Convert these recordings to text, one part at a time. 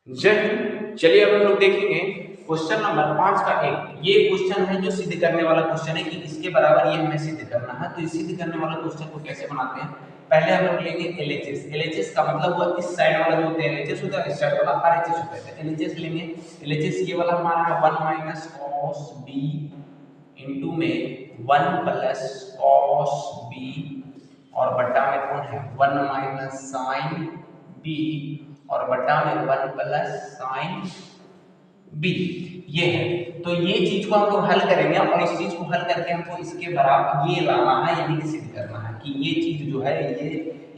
जय हिंद। चलिए अब हम लोग देखेंगे क्वेश्चन नंबर 5 का एक। ये क्वेश्चन है जो सिद्ध करने वाला क्वेश्चन है कि इसके बराबर ये हमें सिद्ध करना है। तो इस सिद्ध करने वाला क्वेश्चन को कैसे बनाते हैं, पहले हम लोग लेंगे एलएचएस। एलएचएस का मतलब हुआ इस साइड वाला जो होता है एलएचएस होता है, इस साइड वाला आरएचएस होता है। एलएचएस लेंगे। एलएचएस ये वाला हमारा है 1 माइनस cos b इनटू में 1 प्लस cos b और बटा में कौन है 1 माइनस sin b और बटा में 1 प्लस साइन बी। ये है, तो ये चीज को हम लोग हल करेंगे और इस चीज को हल करके हमको इसके बराबर ये लाना है, यानी कि सिद्ध करना है कि ये चीज जो है ये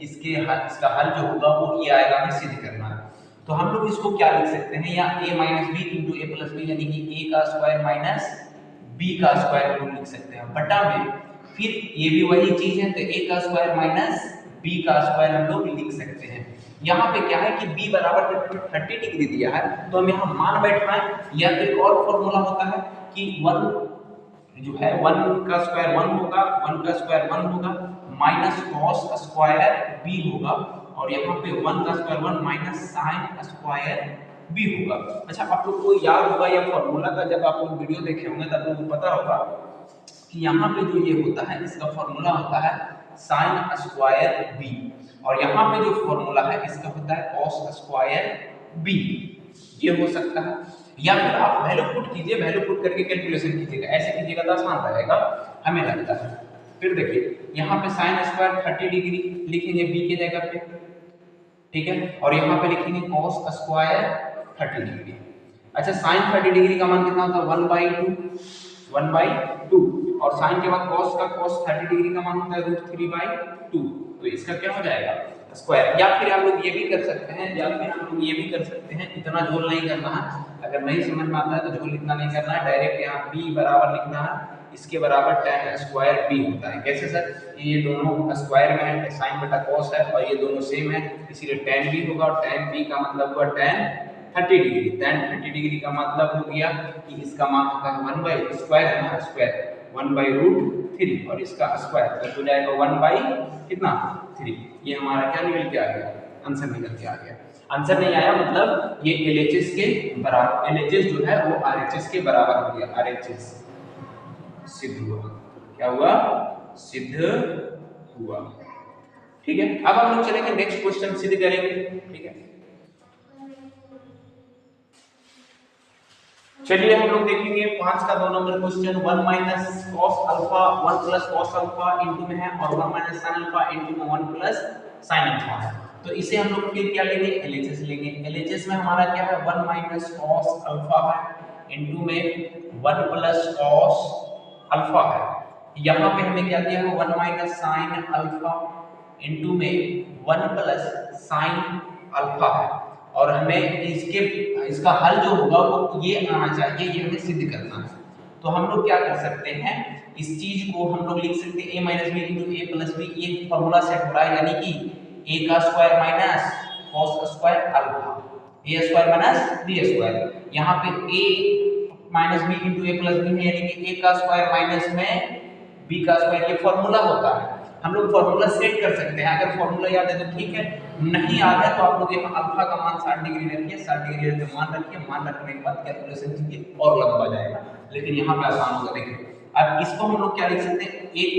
इसका हल जो होगा वो ये आएगा, हमें सिद्ध करना है। तो हम लोग इसको क्या लिख सकते हैं, या a minus B into A plus B, यानी कि a का स्क्वायर माइनस b का स्क्वायर हम लोग लिख सकते हैं बटा में फिर ये भी वही चीज है, तो a का स्क्वायर माइनस b का स्क्वायर हम लोग लिख सकते हैं। यहाँ पे क्या है कि b बराबर 30 डिग्री दिया है, तो हम यहाँ मान बैठवाएं, या फिर एक और फॉर्मूला होता है कि 1 जो है 1 का स्क्वायर 1 होगा, 1 का स्क्वायर 1 होगा माइनस cos स्क्वायर b होगा, और यहाँ पे 1 का square 1 minus sin square b होगा। अच्छा, आप लोग को याद होगा या फॉर्मूला का जब आप लोग वीडियो देखे होंगे तब आपको पता होगा कि यहाँ पे जो ये होता है इसका फॉर्मूला होता है sin स्क्वायर b, और यहाँ पे जो फॉर्मूला है इसका होता है cos स्क्वायर b। ये हो सकता है, या फिर आप वैल्यू पुट कीजिए, वैल्यू पुट करके कैलकुलेशन कीजिएगा, ऐसे कीजिएगा तो आसान रहेगा हमें लगता है। फिर देखिए यहाँ पे sin स्क्वायर 30 डिग्री लिखेंगे b के जगह पे, ठीक है, और यहाँ पे लिखेंगे cos स्क्वायर 30 डिग्री। अच्छा, sin 30 डिग्री का मान कितना होता है 1/2 और sin के बाद cos का cos 30 डिग्री का मान होता है √3/2। तो इसका क्या हो जाएगा स्क्वायर। या फिर हम लोग ये भी कर सकते हैं, इतना झोल नहीं करना है, अगर नहीं समझ में आता है तो झोल इतना नहीं करना है, डायरेक्ट यहाँ b बराबर लिखना है, इसके बराबर tan स्क्वायर b होता है। कैसे सर, ये दोनों स्क्वायर में है, sin बटा cos है और ये दोनों सेम है, इसीलिए tan b होगा, और tan b का मतलब हुआ tan 30 डिग्री। tan 30 डिग्री का मतलब हो गया कि इसका मान होता है 1 बाई स्क्वायर है ना, स्क्वायर 1/√3 और इसका स्क्वायर तो हो जाएगा 1/3। ये हमारा क्या निकल के आ गया, आंसर निकल के आ गया। आंसर नहीं आया मतलब ये एलएचएस के बराबर, एलएचएस जो है वो आरएचएस के बराबर हो गया। आरएचएस सिद्ध हुआ, क्या हुआ, सिद्ध हुआ। ठीक है, अब हम लोग चलेंगे नेक्स्ट क्वेश्चन सिद्ध करेंगे। ठीक है, चलिए हम लोग देखेंगे 5 का 2 number question. 1 minus cos alpha 1 plus cos alpha into में है, और 1 माइनस sin अल्फा इनटू में 1 प्लस sin अल्फा है। तो इसे हम लोग फिर क्या लेंगे, एलएचएस लेंगे। एलएचएस में हमारा क्या है 1 माइनस cos अल्फा है इनटू में 1 प्लस cos अल्फा है। यहाँ पे हमें क्या दिया है 1 माइनस sin अल्फा इनटू में 1 प्लस sin अल्फा है, और हमें इसका हल जो होगा वो ये आना चाहिए, ये हमें सिद्ध करना है। तो हम लोग क्या कर सकते हैं, इस चीज को हम लोग लिख सकते हैं a minus B into A plus B. ये फॉर्मूला सेट हो रहा है, यानी कि a का square minus cos square alpha, a square minus b square. यहाँ पे a minus B into A plus B है, यानी कि a का स्क्वायर माइनस में b का स्क्वायर, ये फॉर्मूला होता है। हम लोग फॉर्मूला सेट कर सकते हैं, अगर फॉर्मूला याद है तो ठीक है, नहीं याद है तो आप लोग यहाँ अल्फा का मान 60 डिग्री रखिए, 60 डिग्री पे मान रखिए, मान रखने के बाद कैलकुलेशन कीजिए और लंबा जाएगा, लेकिन यहाँ पे आसान होगा। देखिए अब इसको हम लोग क्या लिख सकते हैं, एक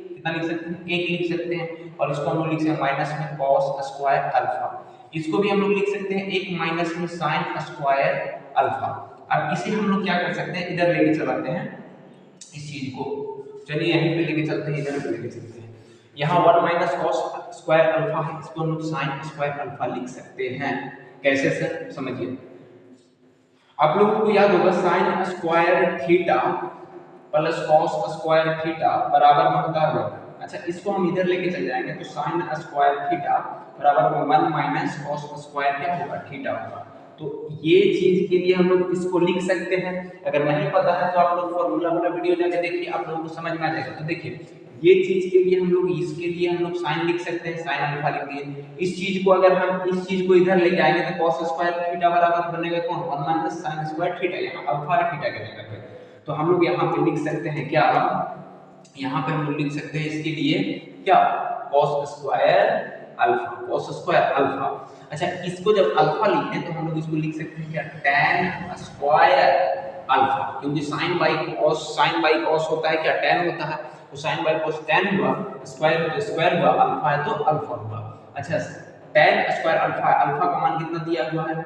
कितना लिख सकते हैं, एक लिख सकते हैं, और इसको हम लोग लिख सकते हैं माइनस में cos स्क्वायर अल्फा। इसको भी हम लोग लिख सकते हैं एक माइनस में sin स्क्वायर अल्फा। अब इसे हम लोग क्या कर सकते हैं, इधर लेके चलाते हैं इस चीज को, चलिए यहीं पे लेके चलते हैं, इधर पे लेके चलते हैं। यहाँ 1 माइनस cos स्क्वायर अल्फा है, इसको हम लोग sin स्क्वायर अल्फा लिख सकते हैं। कैसे सर, समझिए, आप लोगों को याद होगा sin square theta plus cos square theta बराबर में होता है। अच्छा, इसको हम इधर लेके चल जाएंगे तो sin स्क्वायर थीटा बराबर में 1 माइनस cos स्क्वायर क्या होगा, थीटा होगा। तो ये चीज के लिए हम लोग इसको लिख सकते हैं। अगर नहीं पता है तो आप लोग फॉर्मूला वाला वीडियो जाके देखिए, आप लोगों को समझ में आ जाएगा। तो देखिए ये चीज के लिए हम लोग, इसके लिए हम लोग sin लिख सकते हैं, sin अल्फा लिख दिए। इस चीज को अगर हम इस चीज को इधर ले जाएंगे तो cos स्क्वायर थीटा बराबर बनेगा कौन, 1 माइनस sin स्क्वायर थीटा, यहाँ अल्फा है थीटा के जगह पे। तो हम लोग यहाँ पे लिख सकते हैं क्या, यहाँ पे हम लोग लिख सकते हैं इसके लिए क्या, cos square alpha, cos square alpha. अच्छा, इसको जब अल्फा लिखते हैं तो हम लोग इसको लिख सकते हैं क्या, tan स्क्वायर अल्फा, क्योंकि sin बाई cos होता है क्या, tan होता है, तो sin बाई cos tan हुआ, स्क्वायर तो स्क्वायर हुआ, अल्फा है तो अल्फा हुआ। अच्छा, tan स्क्वायर अल्फा, अल्फा का मान कितना दिया हुआ है,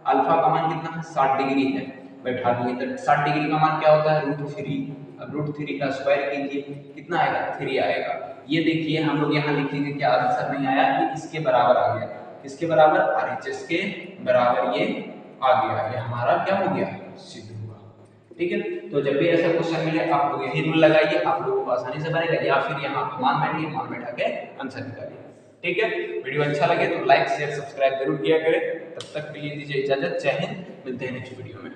अल्फा का मान कितना है, 60 डिग्री है, बैठा दिए, तो 60 डिग्री का मान क्या होता है, √3। अब √3 का स्क्वायर कीजिए, कितना आएगा, 3 आएगा। ये देखिए हम लोग यहाँ लिखेंगे क्या, आंसर नहीं आया, ये इसके बराबर आ गया, किसके बराबर, RHS के बराबर ये आ गया, ये हमारा क्या हो गया, सिद्ध हुआ। ठीक है, तो जब भी ऐसा क्वेश्चन मिले आप लोग यही रूल लगाइए, आप लोगों को आसानी से बनेगा, या फिर यहाँ पे मान बैठिए, मान बैठा के आंसर निकालिए। ठीक है, वीडियो अच्छा लगे तो लाइक शेयर सब्सक्राइब जरूर किया करें। तब तक के लिए दीजिए इजाजत, जय हिंद, मिलते हैं नेक्स्ट वीडियो में।